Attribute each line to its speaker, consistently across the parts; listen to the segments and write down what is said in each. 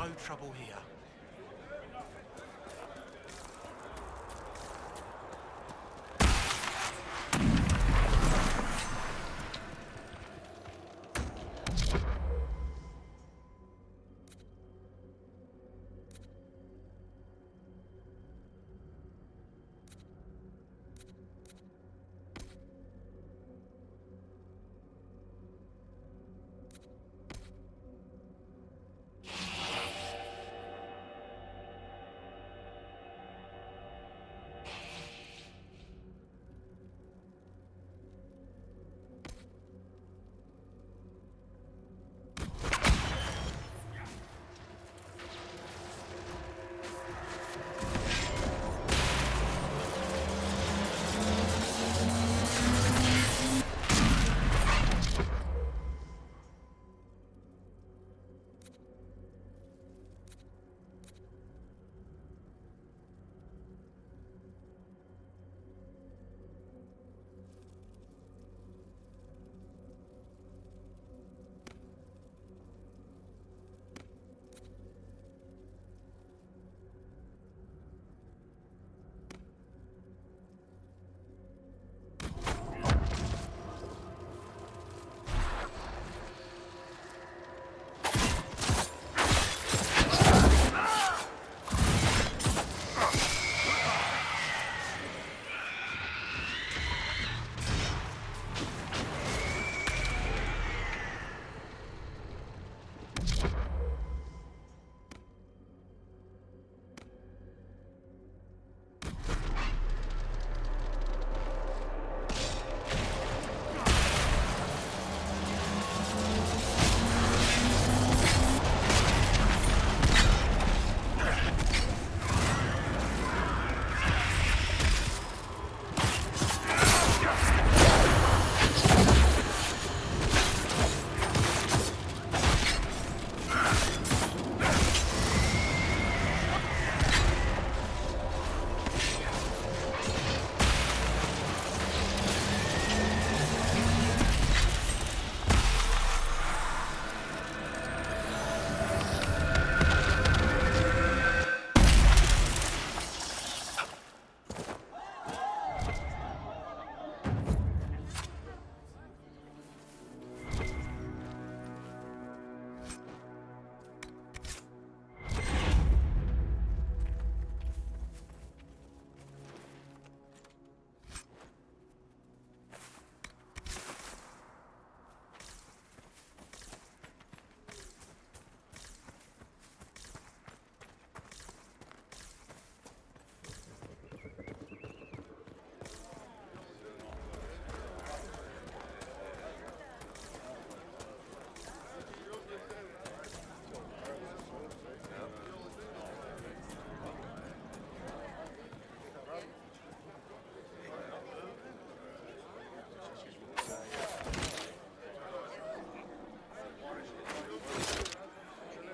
Speaker 1: no trouble here.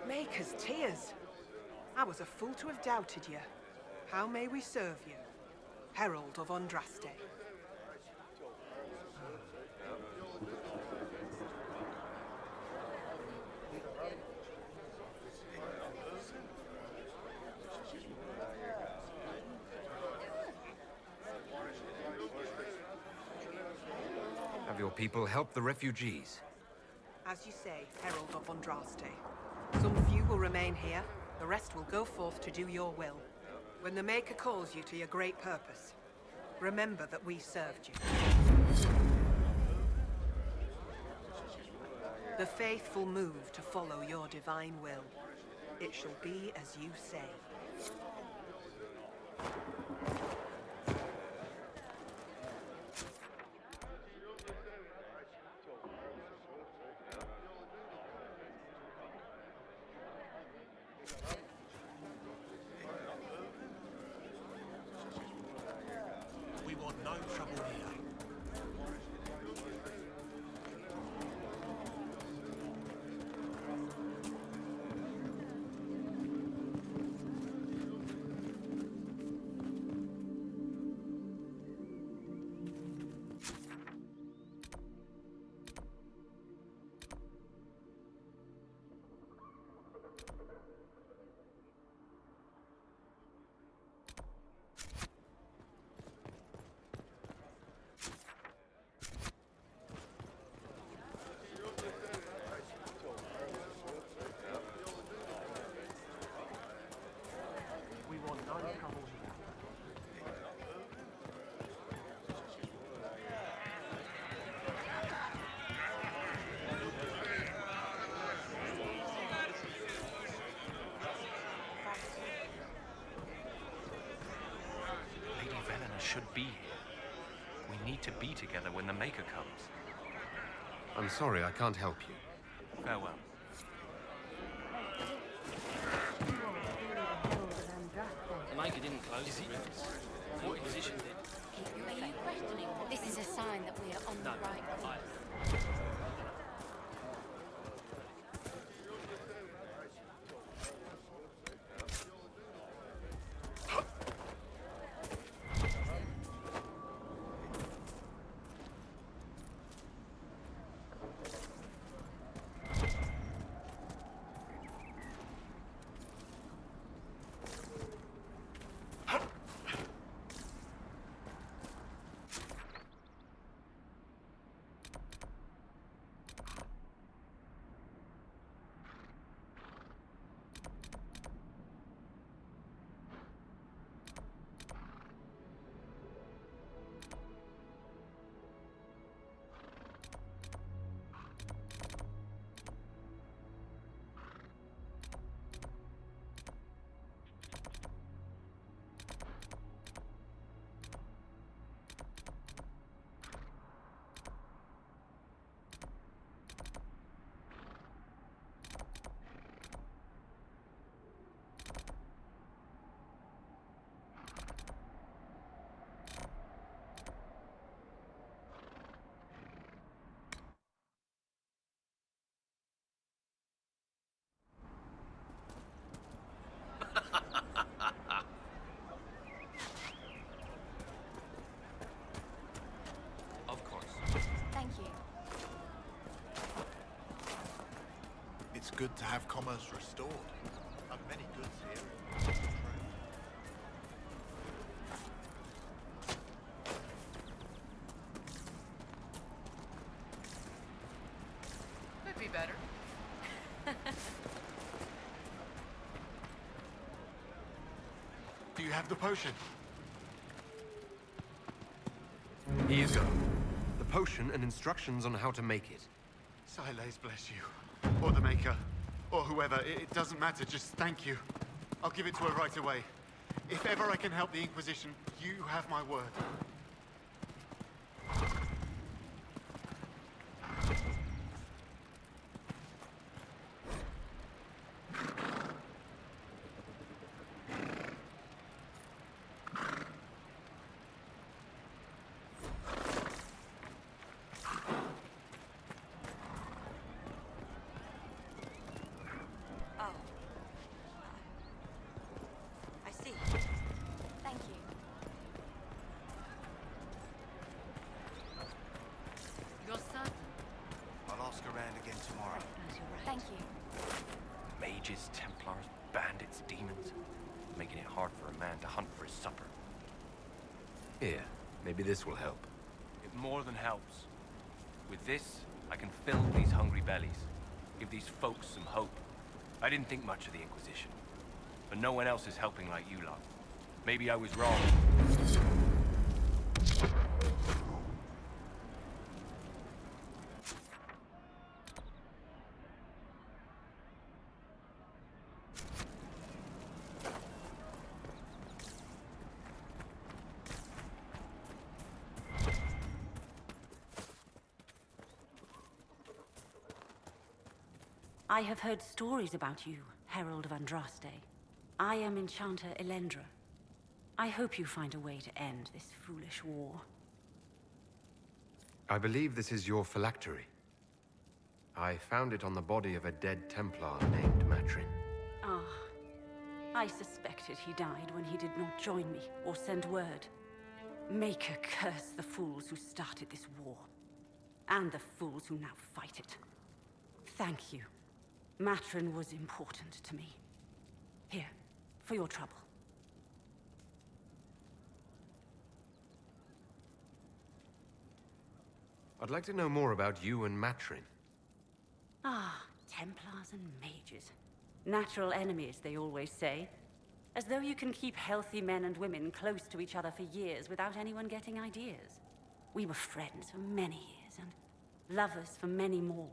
Speaker 2: Maker's tears. I was a fool to have doubted you. How may we serve you? Herald of Andraste.
Speaker 3: Have your people help the refugees?
Speaker 2: As you say, Herald of Andraste. Some few will remain here, the rest will go forth to do your will. When the Maker calls you to your great purpose, remember that we served you. The faithful move to follow your divine will. It shall be as you say.
Speaker 1: We want no trouble here.
Speaker 4: should be here. We need to be together when the Maker comes.
Speaker 3: I'm sorry, I can't help you.
Speaker 4: Farewell.
Speaker 5: The Maker didn't close the rivers. The Inquisition did.
Speaker 6: Are you questioning? This is a sign that we are on the right course.
Speaker 4: Of course.
Speaker 6: Thank you.
Speaker 1: It's good to have commerce restored. I've many goods here.
Speaker 2: Could be better.
Speaker 1: Do you have the potion?
Speaker 3: Here you go. The potion and instructions on how to make it.
Speaker 7: Silas bless you. Or the Maker. Or whoever. It doesn't matter. Just thank you. I'll give it to her right away. If ever I can help the Inquisition, you have my word.
Speaker 6: Oh. I see. Thank you.
Speaker 2: You're certain?
Speaker 1: I'll ask around again tomorrow.
Speaker 6: Thank you.
Speaker 4: Mages, Templars, bandits, demons. Making it hard for a man to hunt for his supper.
Speaker 3: Here, maybe this will help.
Speaker 4: It more than helps. With this, I can fill these hungry bellies. Give these folks some hope. I didn't think much of the Inquisition. But no one else is helping like you lot. Maybe I was wrong.
Speaker 8: I have heard stories about you, Herald of Andraste. I am Enchanter Elendra. I hope you find a way to end this foolish war.
Speaker 3: I believe this is your phylactery. I found it on the body of a dead Templar named Matrin.
Speaker 8: Ah, I suspected he died when he did not join me or send word. Maker curse the fools who started this war. And the fools who now fight it. Thank you. Matrin was important to me. Here, for your trouble.
Speaker 3: I'd like to know more about you and Matrin.
Speaker 8: Ah, Templars and mages. Natural enemies, they always say. As though you can keep healthy men and women close to each other for years without anyone getting ideas. We were friends for many years, and lovers for many more.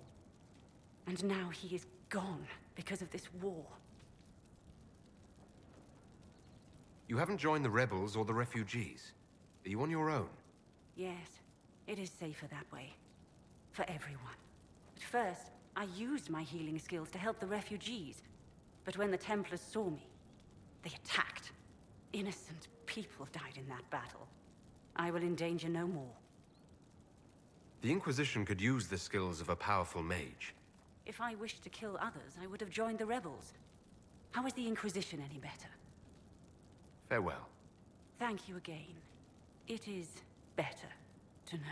Speaker 8: And now he is gone because of this war.
Speaker 3: You haven't joined the rebels or the refugees. Are you on your own?
Speaker 8: Yes, it is safer that way. For everyone. At first, I used my healing skills to help the refugees. But when the Templars saw me, they attacked. Innocent people died in that battle. I will endanger no more.
Speaker 3: The Inquisition could use the skills of a powerful mage.
Speaker 8: If I wished to kill others, I would have joined the rebels. How is the Inquisition any better?
Speaker 3: Farewell.
Speaker 8: Thank you again. It is better to know.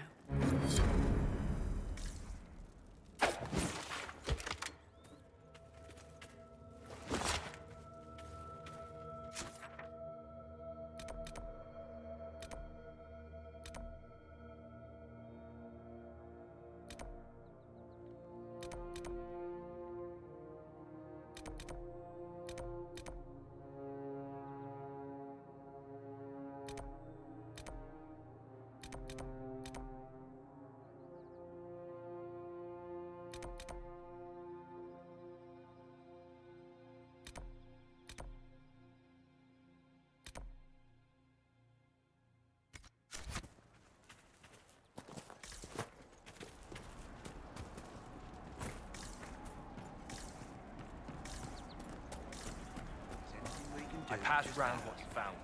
Speaker 4: I passed round what you found.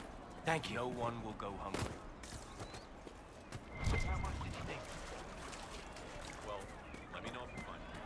Speaker 4: Thank you. No one will go hungry.
Speaker 1: How much did you think? Well, let me know if you find it.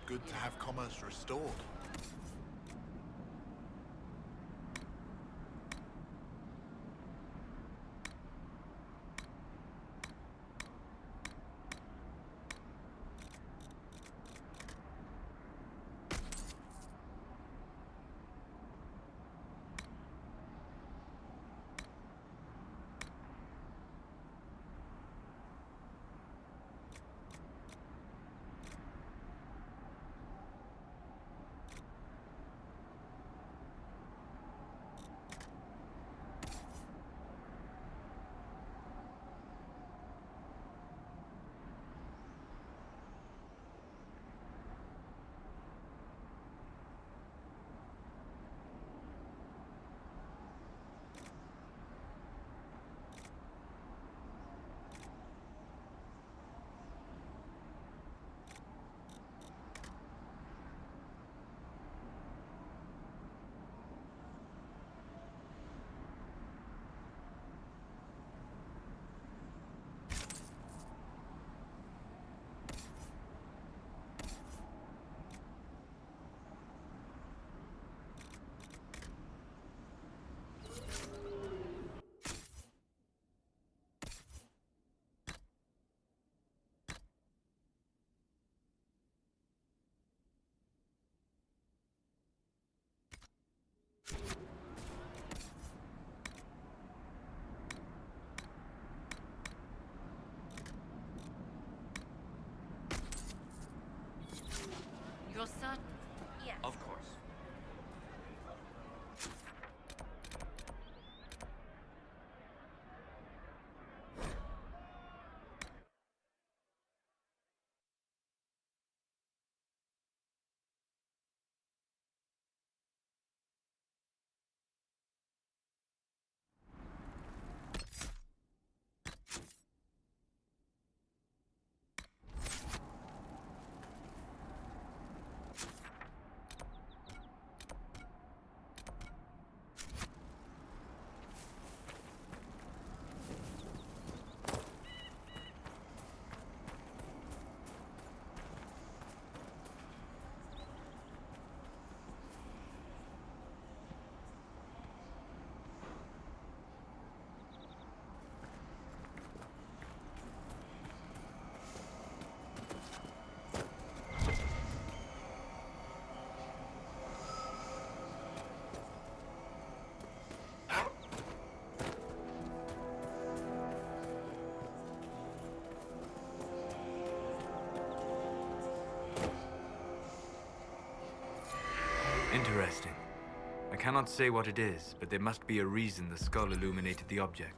Speaker 1: Good to have commerce restored.
Speaker 9: Interesting. I cannot say what it is, but there must be a reason the skull illuminated the object.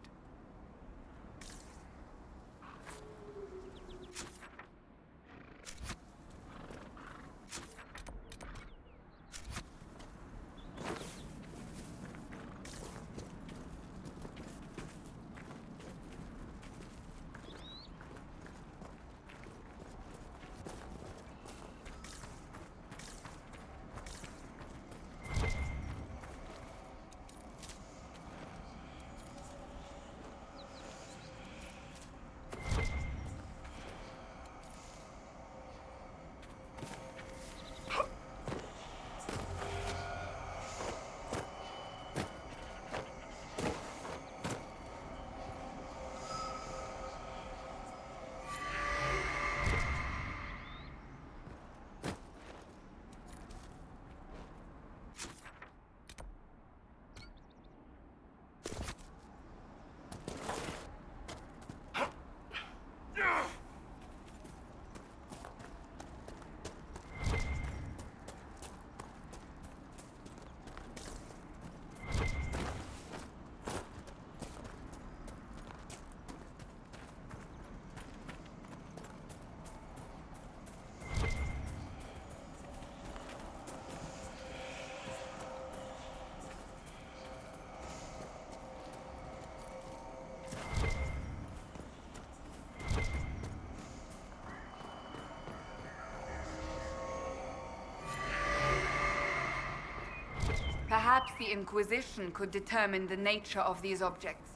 Speaker 10: Perhaps the Inquisition could determine the nature of these objects.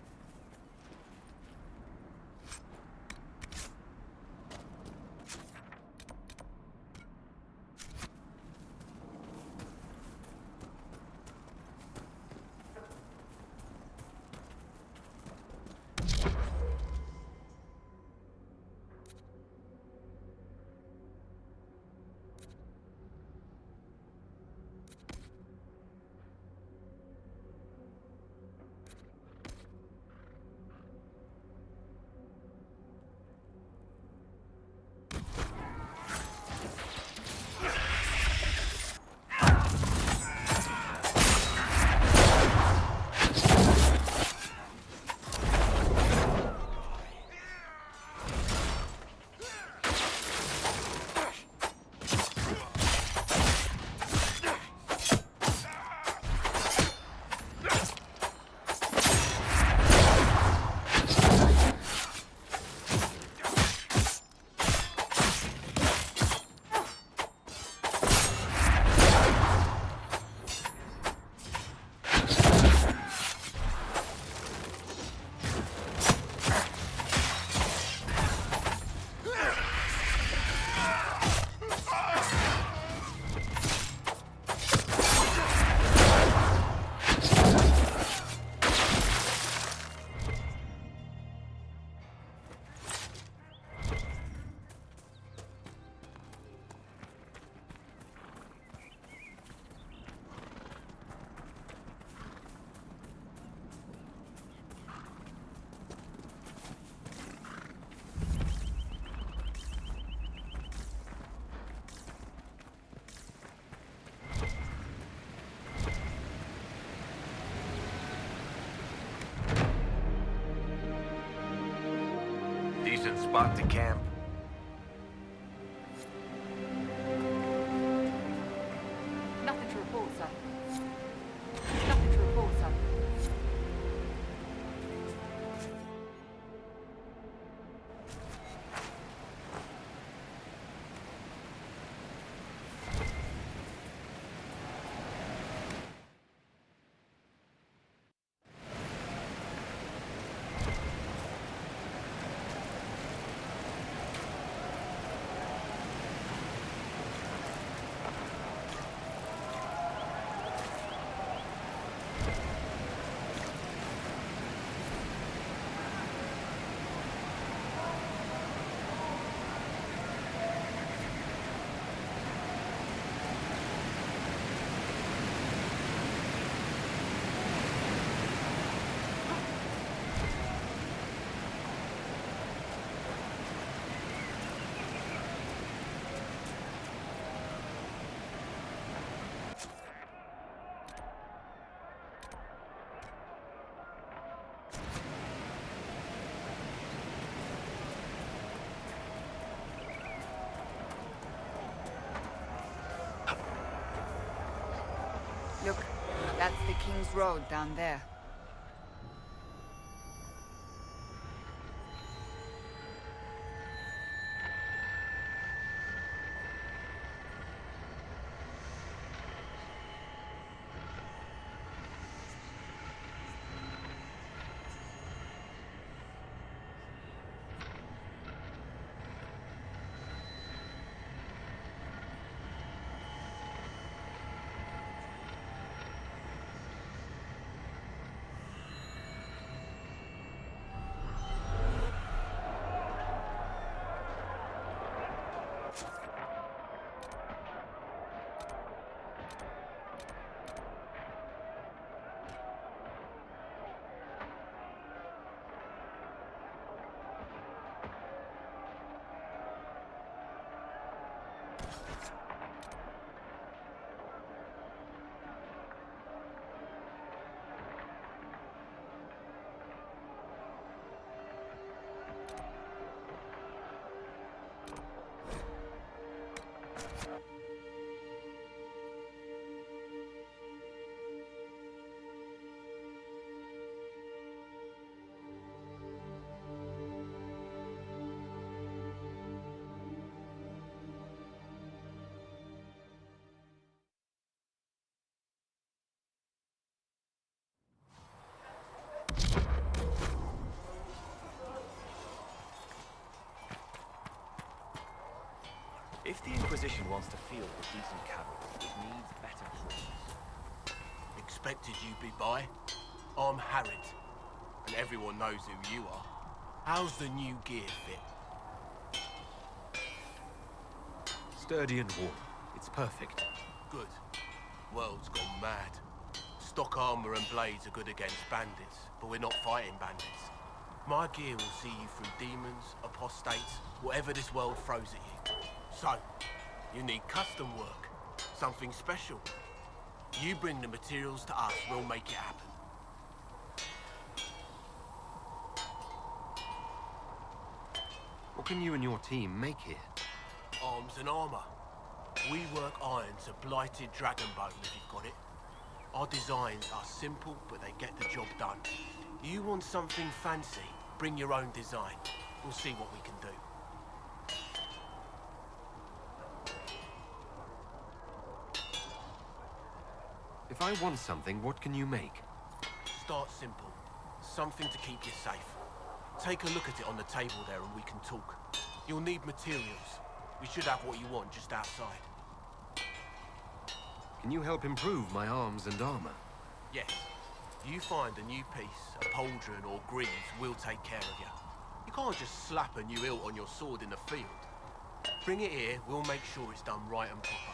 Speaker 11: Decent spot to camp.
Speaker 10: Nothing to report, sir. Nothing to report, sir. King's Road down there.
Speaker 12: If the Inquisition wants to field a decent cavalry, it needs better horses.
Speaker 4: Expected you'd be by. I'm Harrod, and everyone knows who you are. How's the new gear fit?
Speaker 3: Sturdy and warm. It's perfect.
Speaker 4: Good. World's gone mad. Stock armor and blades are good against bandits, but we're not fighting bandits. My gear will see you through demons, apostates, whatever this world throws at you. So, you need custom work, something special. You bring the materials to us, we'll make it happen.
Speaker 3: What can you and your team make here?
Speaker 4: Arms and armor. We work iron to blighted dragon bone if you've got it. Our designs are simple, but they get the job done. You want something fancy, bring your own design. We'll see what we can do.
Speaker 3: If I want something, what can you make?
Speaker 4: Start simple. Something to keep you safe. Take a look at it on the table there and we can talk. You'll need materials. We should have what you want just outside.
Speaker 3: Can you help improve my arms and armor?
Speaker 4: Yes. You find a new piece, a pauldron or greaves, we'll take care of you. You can't just slap a new hilt on your sword in the field. Bring it here, we'll make sure it's done right and proper.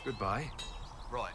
Speaker 3: Goodbye.
Speaker 4: Right.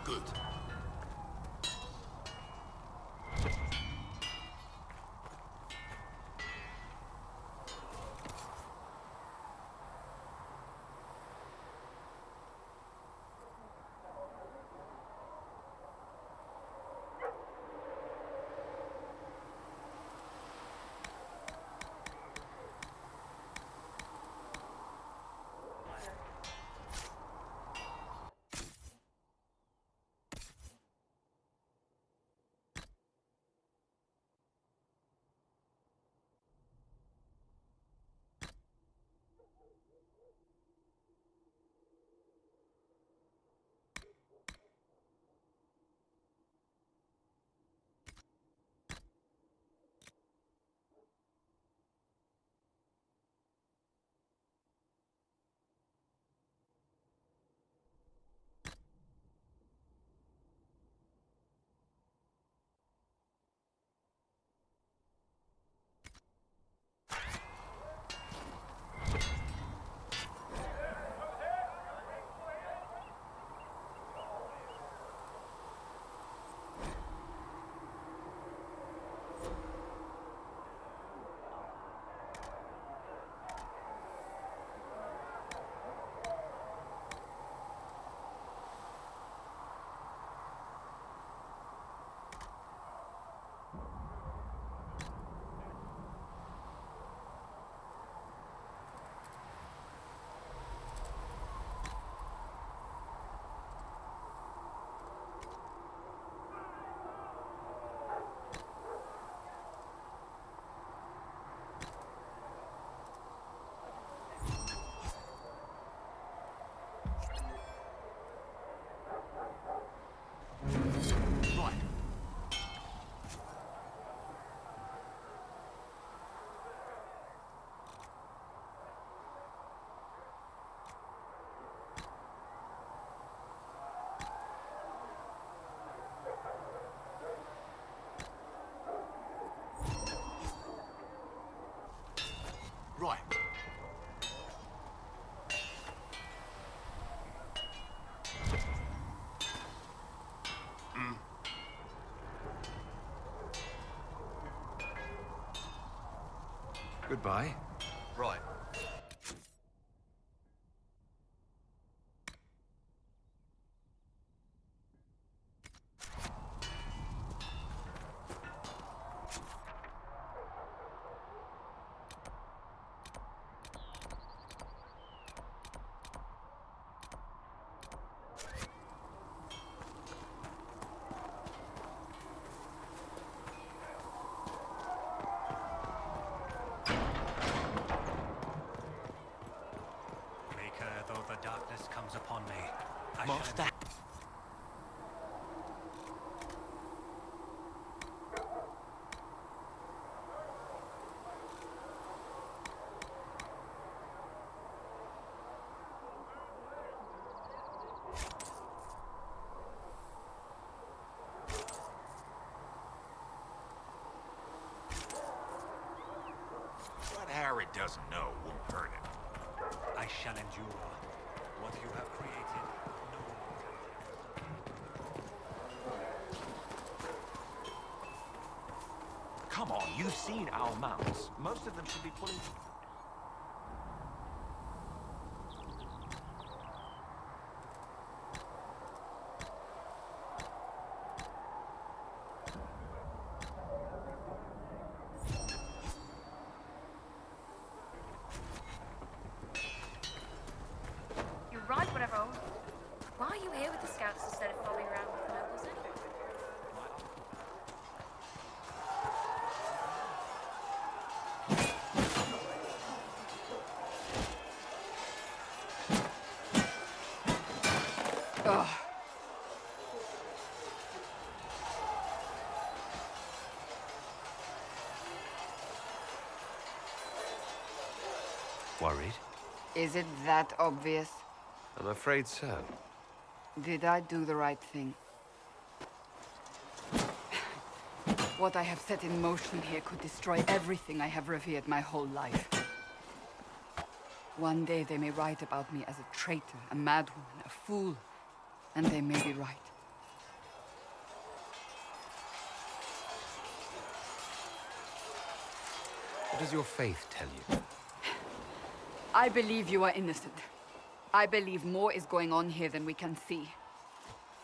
Speaker 1: Good. Right.
Speaker 3: Goodbye.
Speaker 11: Right.
Speaker 12: Though the darkness comes upon me, I
Speaker 11: Master.
Speaker 12: shall...
Speaker 11: What Harry doesn't know won't hurt him.
Speaker 12: I shall endure. What you have created, no one will.
Speaker 11: Come on, you've seen our mounts. Most of them should be pulling...
Speaker 6: Right, whatever. Why are you here with the scouts instead of following around with the nobles, eh?
Speaker 3: Worried?
Speaker 10: Is it that obvious?
Speaker 3: I'm afraid so.
Speaker 10: Did I do the right thing? What I have set in motion here could destroy everything I have revered my whole life. One day they may write about me as a traitor, a madwoman, a fool. And they may be right.
Speaker 3: What does your faith tell you?
Speaker 10: I believe you are innocent. I believe more is going on here than we can see.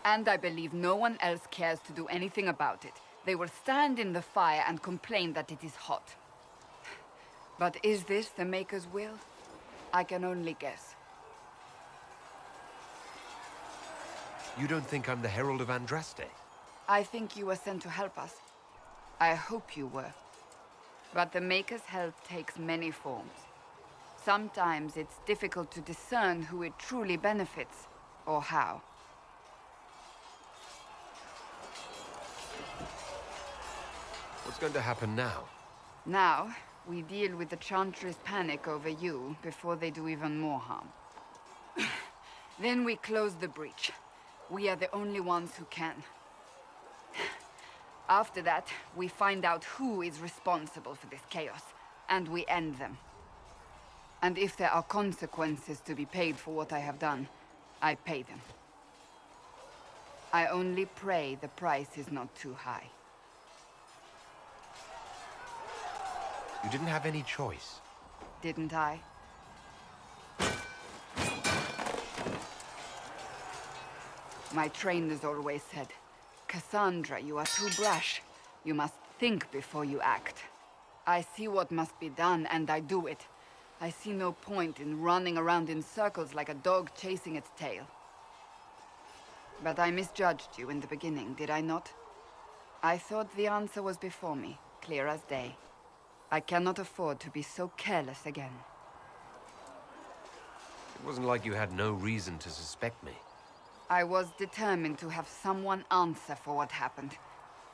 Speaker 10: And I believe no one else cares to do anything about it. They will stand in the fire and complain that it is hot. But is this the Maker's will? I can only guess.
Speaker 3: You don't think I'm the Herald of Andraste?
Speaker 10: I think you were sent to help us. I hope you were. But the Maker's help takes many forms. Sometimes it's difficult to discern who it truly benefits, or how.
Speaker 3: What's going to happen now?
Speaker 10: Now, we deal with the Chantry's panic over you before they do even more harm. Then we close the breach. We are the only ones who can. After that, we find out who is responsible for this chaos, and we end them. And if there are consequences to be paid for what I have done, I pay them. I only pray the price is not too high.
Speaker 3: You didn't have any choice.
Speaker 10: Didn't I? My trainers always said, Cassandra, you are too brash. You must think before you act. I see what must be done, and I do it. I see no point in running around in circles like a dog chasing its tail. But I misjudged you in the beginning, did I not? I thought the answer was before me, clear as day. I cannot afford to be so careless again.
Speaker 3: It wasn't like you had no reason to suspect me.
Speaker 10: I was determined to have someone answer for what happened.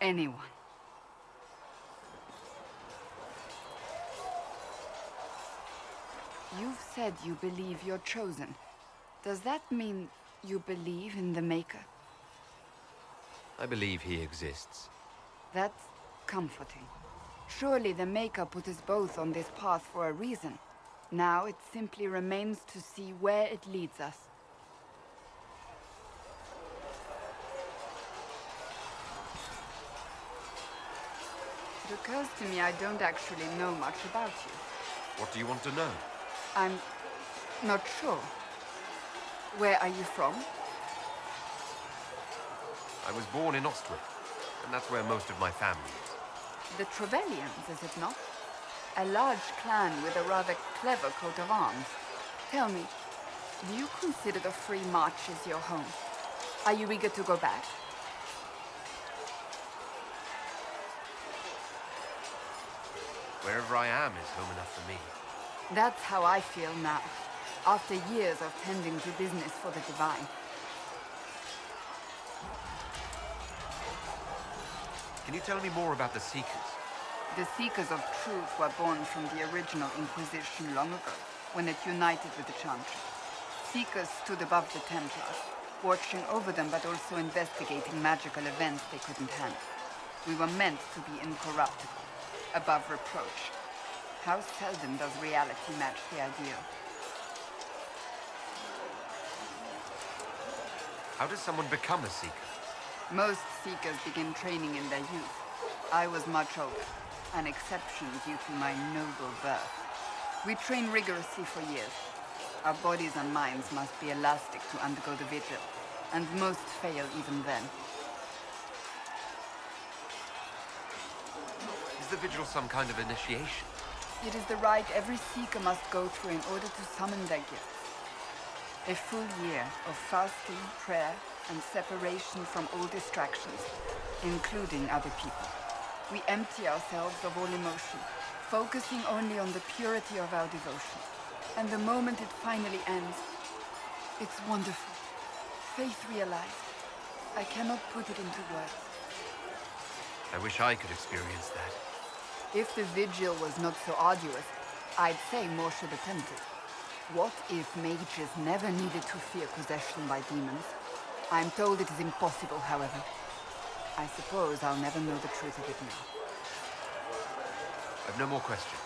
Speaker 10: Anyone. You've said you believe you're chosen. Does that mean you believe in the Maker?
Speaker 3: I believe he exists.
Speaker 10: That's comforting. Surely the Maker put us both on this path for a reason. Now it simply remains to see where it leads us. It occurs to me I don't actually know much about you.
Speaker 3: What do you want to know?
Speaker 10: I'm not sure. Where are you from?
Speaker 3: I was born in Ostwick, and that's where most of my family is.
Speaker 10: The Trevellians, is it not? A large clan with a rather clever coat of arms. Tell me, do you consider the Free Marches your home? Are you eager to go back?
Speaker 3: Wherever I am is home enough for me.
Speaker 10: That's how I feel now, after years of tending to business for the Divine.
Speaker 3: Can you tell me more about the Seekers?
Speaker 10: The Seekers of Truth were born from the original Inquisition long ago, when it united with the Chantry. Seekers stood above the Templars, watching over them but also investigating magical events they couldn't handle. We were meant to be incorruptible, above reproach. How seldom does reality match the ideal?
Speaker 3: How does someone become a Seeker?
Speaker 10: Most Seekers begin training in their youth. I was much older, an exception due to my noble birth. We train rigorously for years. Our bodies and minds must be elastic to undergo the vigil, and most fail even then.
Speaker 3: Is the vigil some kind of initiation?
Speaker 10: It is the rite every Seeker must go through in order to summon their gifts. A full year of fasting, prayer, and separation from all distractions, including other people. We empty ourselves of all emotion, focusing only on the purity of our devotion. And the moment it finally ends, it's wonderful. Faith realized. I cannot put it into words.
Speaker 3: I wish I could experience that.
Speaker 10: If the vigil was not so arduous, I'd say more should attempt it. What if mages never needed to fear possession by demons? I'm told it is impossible, however. I suppose I'll never know the truth of it now.
Speaker 3: I've no more questions.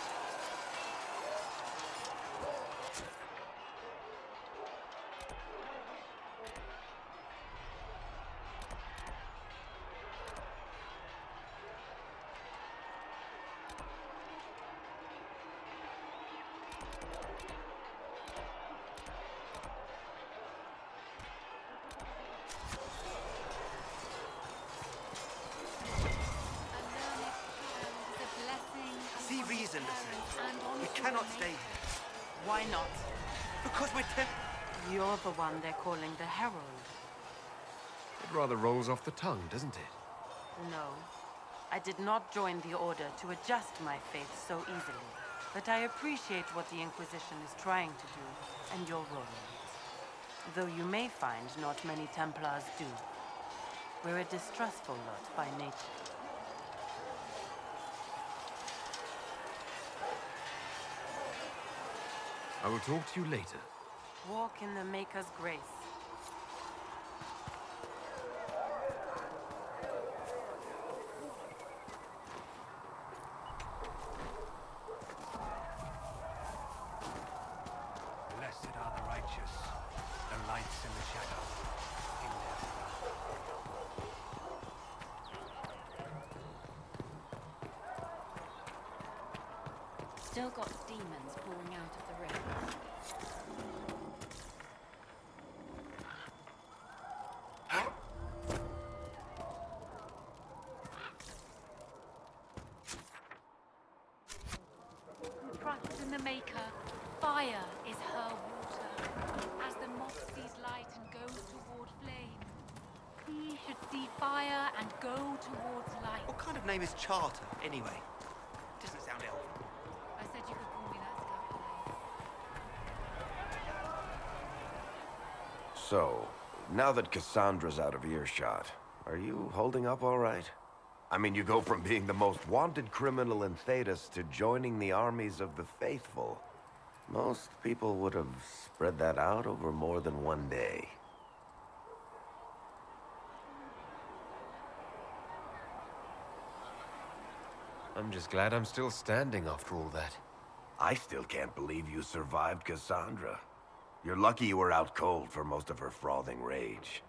Speaker 2: Why not?
Speaker 4: Because we're
Speaker 2: You're the one they're calling the Herald.
Speaker 3: It rather rolls off the tongue, doesn't it?
Speaker 2: No. I did not join the Order to adjust my faith so easily. But I appreciate what the Inquisition is trying to do, and your role in it. Though you may find not many Templars do. We're a distrustful lot by nature.
Speaker 3: I will talk to you later.
Speaker 2: Walk in the Maker's grace.
Speaker 4: Blessed are the righteous, the lights in the shadow, in their wrath.
Speaker 8: Still got demons pouring out of the rift.
Speaker 6: Trust in the Maker. Fire is her water. As the moth sees light and goes toward flame, he should see fire and go towards light.
Speaker 4: What kind of name is Charter, anyway? Doesn't sound elven.
Speaker 6: I said you could call me that, Scout.
Speaker 13: So, now that Cassandra's out of earshot, are you holding up all right? I mean, you go from being the most wanted criminal in Thedas to joining the armies of the faithful. Most people would have spread that out over more than one day.
Speaker 3: I'm just glad I'm still standing after all that.
Speaker 13: I still can't believe you survived Cassandra. You're lucky you were out cold for most of her frothing rage.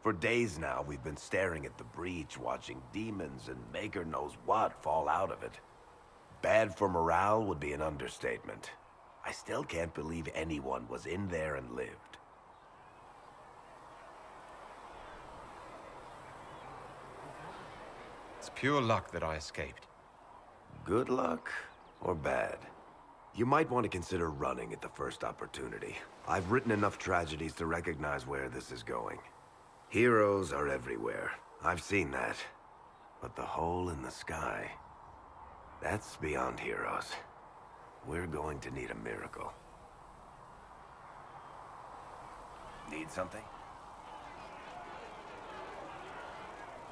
Speaker 13: For days now, we've been staring at the breach, watching demons and Maker knows what fall out of it. Bad for morale would be an understatement. I still can't believe anyone was in there and lived.
Speaker 3: It's pure luck that I escaped.
Speaker 13: Good luck or bad? You might want to consider running at the first opportunity. I've written enough tragedies to recognize where this is going. Heroes are everywhere. I've seen that. But the hole in the sky, that's beyond heroes. We're going to need a miracle. Need something?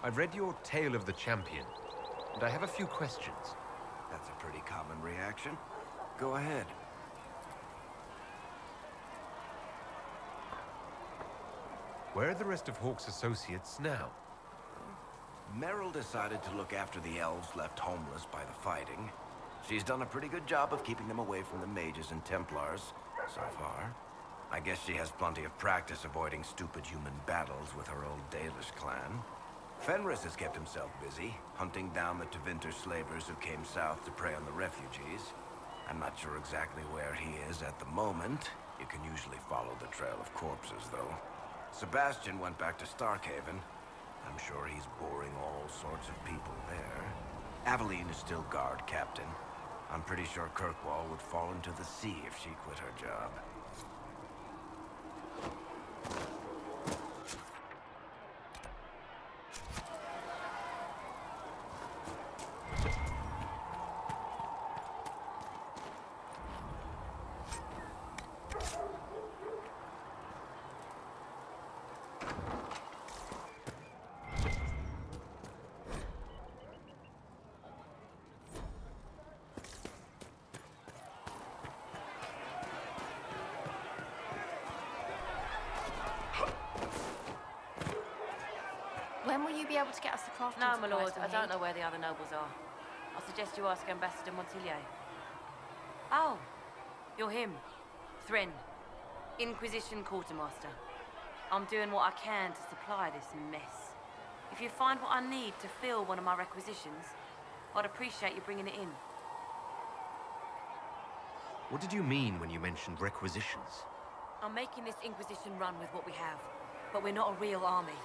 Speaker 3: I've read your Tale of the Champion, and I have a few questions.
Speaker 13: That's a pretty common reaction. Go ahead.
Speaker 3: Where are the rest of Hawke's associates now?
Speaker 13: Meryl decided to look after the elves left homeless by the fighting. She's done a pretty good job of keeping them away from the mages and Templars, so far. I guess she has plenty of practice avoiding stupid human battles with her old Dalish clan. Fenris has kept himself busy, hunting down the Tevinter slavers who came south to prey on the refugees. I'm not sure exactly where he is at the moment. You can usually follow the trail of corpses, though. Sebastian went back to Starkhaven. I'm sure he's boring all sorts of people there. Aveline is still guard captain. I'm pretty sure Kirkwall would fall into the sea if she quit her job.
Speaker 6: When will you be able to get us the crafting
Speaker 8: No, my lord,
Speaker 6: supplies we
Speaker 8: I don't
Speaker 6: need?
Speaker 8: know where the other nobles are. I suggest you ask Ambassador Montillier. Oh, you're him. Thrin, Inquisition Quartermaster. I'm doing what I can to supply this mess. If you find what I need to fill one of my requisitions, I'd appreciate you bringing it in.
Speaker 3: What did you mean when you mentioned requisitions?
Speaker 8: I'm making this Inquisition run with what we have, but we're not a real army.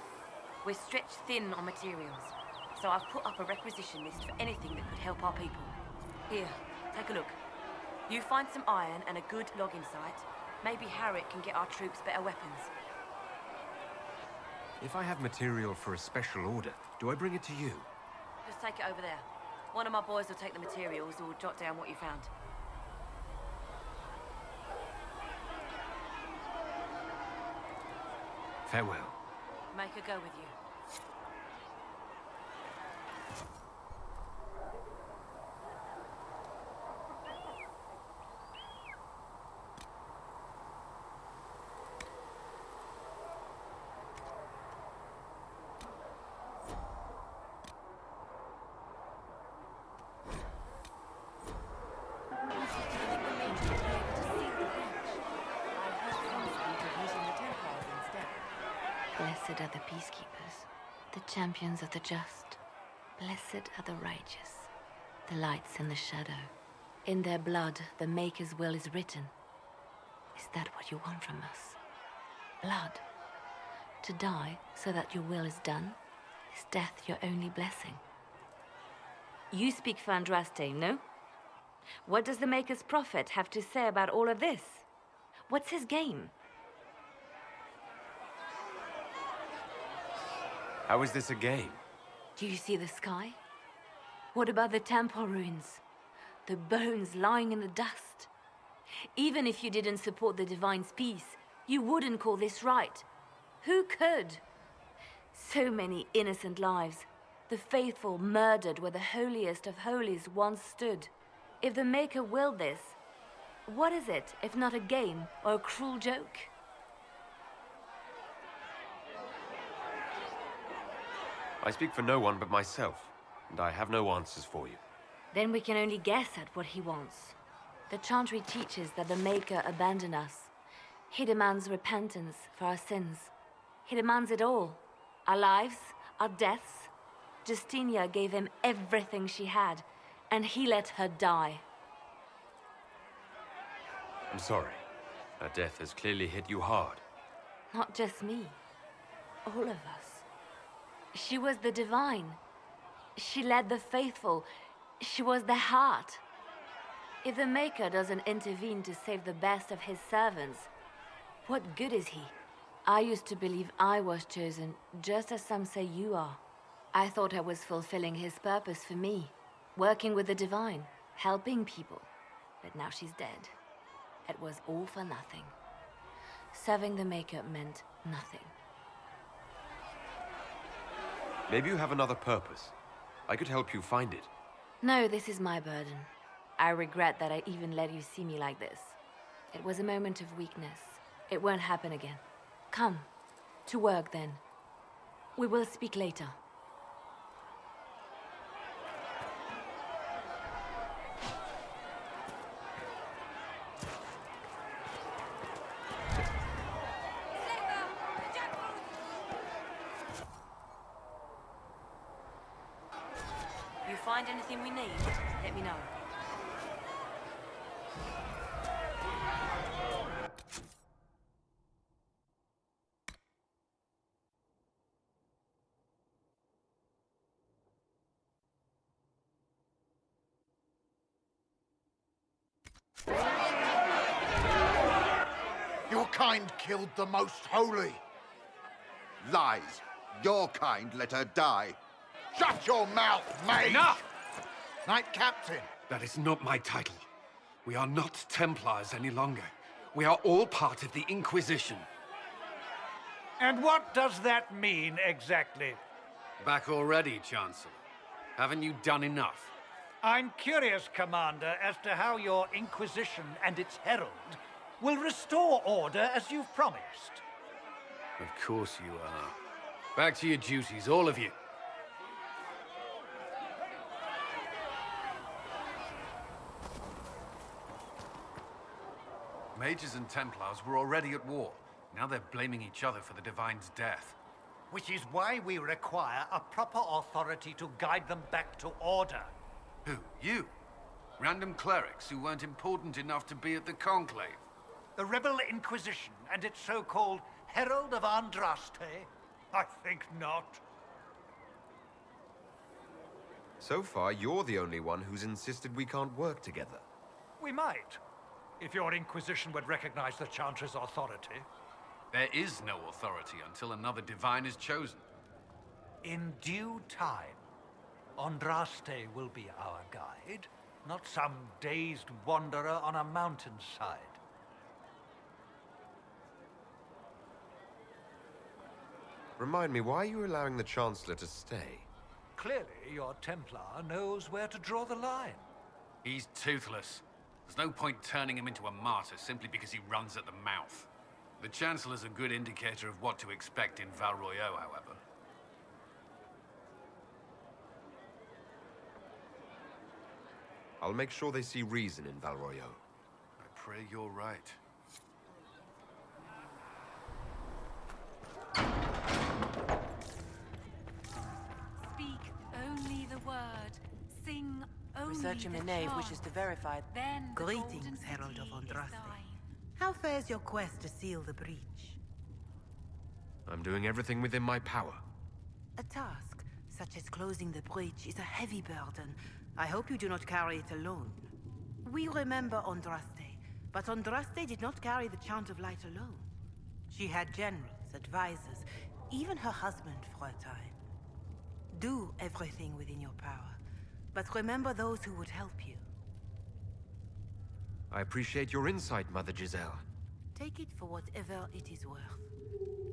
Speaker 8: We're stretched thin on materials, so I've put up a requisition list for anything that could help our people. Here, take a look. You find some iron and a good logging site. Maybe Harriet can get our troops better weapons.
Speaker 3: If I have material for a special order, do I bring it to you?
Speaker 8: Just take it over there. One of my boys will take the materials or jot down what you found.
Speaker 3: Farewell.
Speaker 8: Make her go with you.
Speaker 14: Blessed are the peacekeepers, the champions of the just. Blessed are the righteous, the lights in the shadow. In their blood, the Maker's will is written. Is that what you want from us? Blood? To die so that your will is done? Is death your only blessing?
Speaker 8: You speak for Andraste, no? What does the Maker's prophet have to say about all of this? What's his game?
Speaker 3: How is this a game?
Speaker 14: Do you see the sky? What about the temple ruins? The bones lying in the dust?
Speaker 8: Even if you didn't support the Divine's peace, you wouldn't call this right. Who could? So many innocent lives. The faithful murdered where the holiest of holies once stood. If the Maker willed this, what is it if not a game or a cruel joke?
Speaker 3: I speak for no one but myself, and I have no answers for you.
Speaker 8: Then we can only guess at what he wants. The Chantry teaches that the Maker abandoned us. He demands repentance for our sins. He demands it all. Our lives, our deaths. Justinia gave him everything she had, and he let her die.
Speaker 3: I'm sorry. Her death has clearly hit you hard.
Speaker 8: Not just me. All of us. She was the Divine. She led the faithful. She was their heart. If the Maker doesn't intervene to save the best of his servants, what good is he? I used to believe I was chosen, just as some say you are. I thought I was fulfilling his purpose for me, working with the Divine, helping people. But now she's dead. It was all for nothing. Serving the Maker meant nothing.
Speaker 3: Maybe you have another purpose. I could help you find it.
Speaker 14: No, this is my burden. I regret that I even let you see me like this. It was a moment of weakness. It won't happen again. Come. To work, then. We will speak later.
Speaker 8: You find anything we need, let me know.
Speaker 1: Your kind killed the most holy.
Speaker 11: Lies. Your kind let her die.
Speaker 1: Shut your mouth, mate!
Speaker 4: Enough!
Speaker 1: Knight Captain.
Speaker 15: That is not my title. We are not Templars any longer. We are all part of the Inquisition.
Speaker 16: And what does that mean, exactly?
Speaker 15: Back already, Chancellor. Haven't you done enough?
Speaker 16: I'm curious, Commander, as to how your Inquisition and its herald will restore order as you've promised.
Speaker 15: Of course you are. Back to your duties, all of you.
Speaker 9: Mages and Templars were already at war. Now they're blaming each other for the Divine's death.
Speaker 16: Which is why we require a proper authority to guide them back to order.
Speaker 9: Who? You? Random clerics who weren't important enough to be at the Conclave?
Speaker 16: The Rebel Inquisition and its so-called Herald of Andraste? I think not.
Speaker 3: So far, you're the only one who's insisted we can't work together.
Speaker 16: We might, if your Inquisition would recognize the Chantry's authority.
Speaker 15: There is no authority until another divine is chosen.
Speaker 16: In due time, Andraste will be our guide, not some dazed wanderer on a mountainside.
Speaker 3: Remind me, why are you allowing the Chancellor to stay?
Speaker 16: Clearly, your Templar knows where to draw the line.
Speaker 15: He's toothless. There's no point turning him into a martyr simply because he runs at the mouth. The Chancellor's a good indicator of what to expect in Val Royeaux, however.
Speaker 3: I'll make sure they see reason in Val Royeaux.
Speaker 15: I pray you're right.
Speaker 6: Speak only the word. Sing only
Speaker 2: Researcher
Speaker 6: the
Speaker 2: Minave
Speaker 6: chant.
Speaker 2: wishes to verify.
Speaker 6: Then the golden
Speaker 17: Greetings, Herald of
Speaker 6: city is
Speaker 17: Andraste.
Speaker 6: thine.
Speaker 17: How fares your quest to seal the breach?
Speaker 3: I'm doing everything within my power.
Speaker 17: A task, such as closing the breach, is a heavy burden. I hope you do not carry it alone. We remember Andraste, but Andraste did not carry the Chant of Light alone. She had generals, advisors, even her husband for a time. Do everything within your power, but remember those who would help you.
Speaker 3: I appreciate your insight, Mother Giselle.
Speaker 17: Take it for whatever it is worth.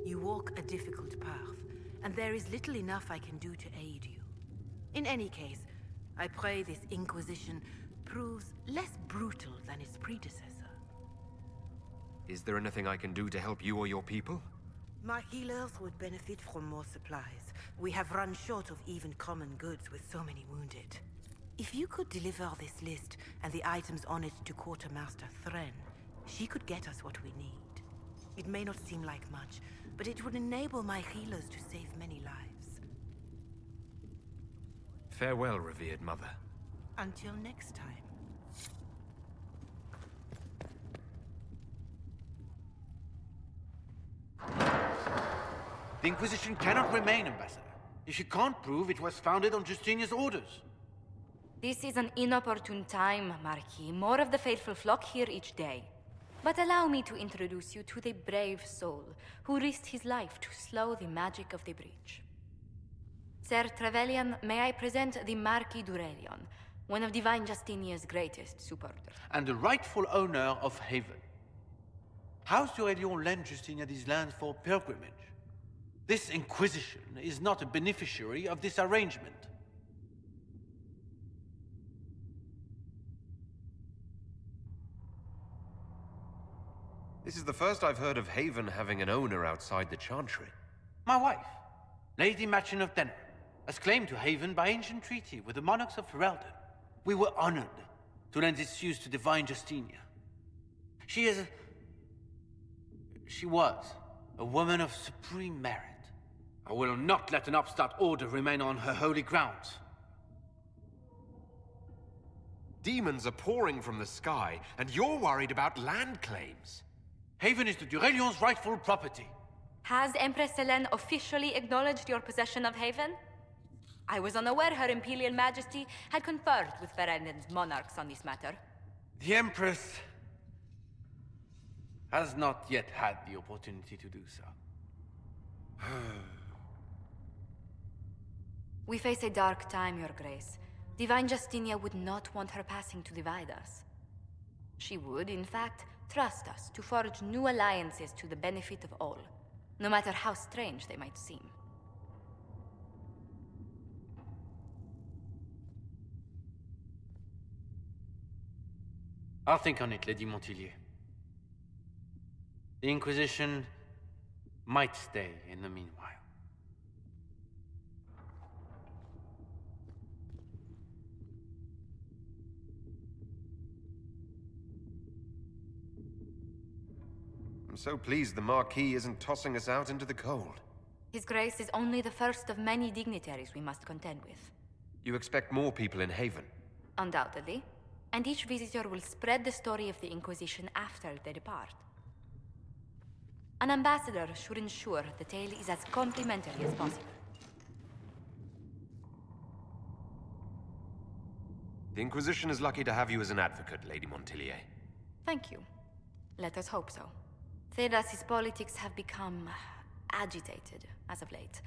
Speaker 17: You walk a difficult path, and there is little enough I can do to aid you. In any case, I pray this Inquisition proves less brutal than its predecessor.
Speaker 3: Is there anything I can do to help you or your people?
Speaker 17: My healers would benefit from more supplies. We have run short of even common goods with so many wounded. If you could deliver this list and the items on it to Quartermaster Thren, she could get us what we need. It may not seem like much, but it would enable my healers to save many lives.
Speaker 3: Farewell, revered mother.
Speaker 17: Until next time.
Speaker 18: The Inquisition cannot remain, Ambassador, if you can't prove it was founded on Justinia's orders.
Speaker 14: This is an inopportune time, Marquis. More of the faithful flock here each day. But allow me to introduce you to the brave soul who risked his life to slow the magic of the breach. Sir Trevelyan, may I present the Marquis d'Aurelion, one of Divine Justinia's greatest supporters.
Speaker 18: And the rightful owner of Haven. House d'Aurelion lent Justinia these lands for pilgrimage. This Inquisition is not a beneficiary of this arrangement.
Speaker 3: This is the first I've heard of Haven having an owner outside the Chantry.
Speaker 18: My wife, Lady Machin of Denner, has claimed to Haven by ancient treaty with the monarchs of Ferelden. We were honored to lend its use to Divine Justinia. She was a woman of supreme merit. I will not let an upstart order remain on her holy grounds.
Speaker 3: Demons are pouring from the sky, and you're worried about land claims.
Speaker 18: Haven is the d'Aurelion's rightful property.
Speaker 14: Has Empress Selene officially acknowledged your possession of Haven? I was unaware Her Imperial Majesty had conferred with Ferelden's monarchs on this matter.
Speaker 18: The Empress has not yet had the opportunity to do so.
Speaker 14: We face a dark time, Your Grace. Divine Justinia would not want her passing to divide us. She would, in fact, trust us to forge new alliances to the benefit of all, no matter how strange they might seem.
Speaker 18: I'll think on it, Lady Montillier. The Inquisition might stay in the meanwhile.
Speaker 3: I'm so pleased the Marquis isn't tossing us out into the cold.
Speaker 14: His Grace is only the first of many dignitaries we must contend with.
Speaker 3: You expect more people in Haven?
Speaker 14: Undoubtedly. And each visitor will spread the story of the Inquisition after they depart. An ambassador should ensure the tale is as complimentary as possible.
Speaker 3: The Inquisition is lucky to have you as an advocate, Lady Montillier.
Speaker 14: Thank you. Let us hope so. Thedas's politics have become agitated as of late.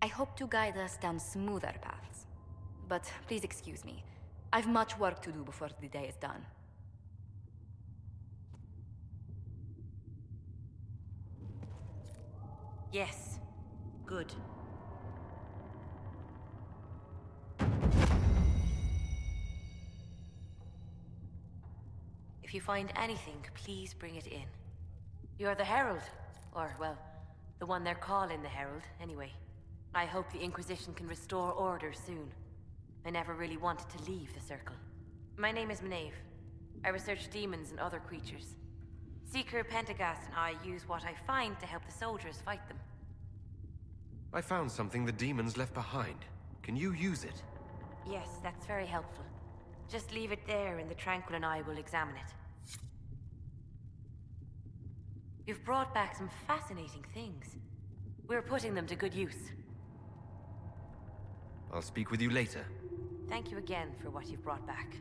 Speaker 14: I hope to guide us down smoother paths. But please excuse me. I've much work to do before the day is done.
Speaker 8: Yes. Good.
Speaker 14: If you find anything, please bring it in. You're the Herald. Or, well, the one they're calling the Herald, anyway. I hope the Inquisition can restore order soon. I never really wanted to leave the Circle. My name is Maeve. I research demons and other creatures. Seeker Pentagast and I use what I find to help the soldiers fight them.
Speaker 3: I found something the demons left behind. Can you use it?
Speaker 14: Yes, that's very helpful. Just leave it there and the Tranquil and I will examine it. You've brought back some fascinating things. We're putting them to good use.
Speaker 3: I'll speak with you later.
Speaker 14: Thank you again for what you've brought back.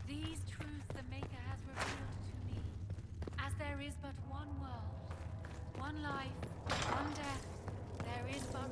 Speaker 6: These truths the Maker has revealed to me. As there is but one world, one life, one death, there is but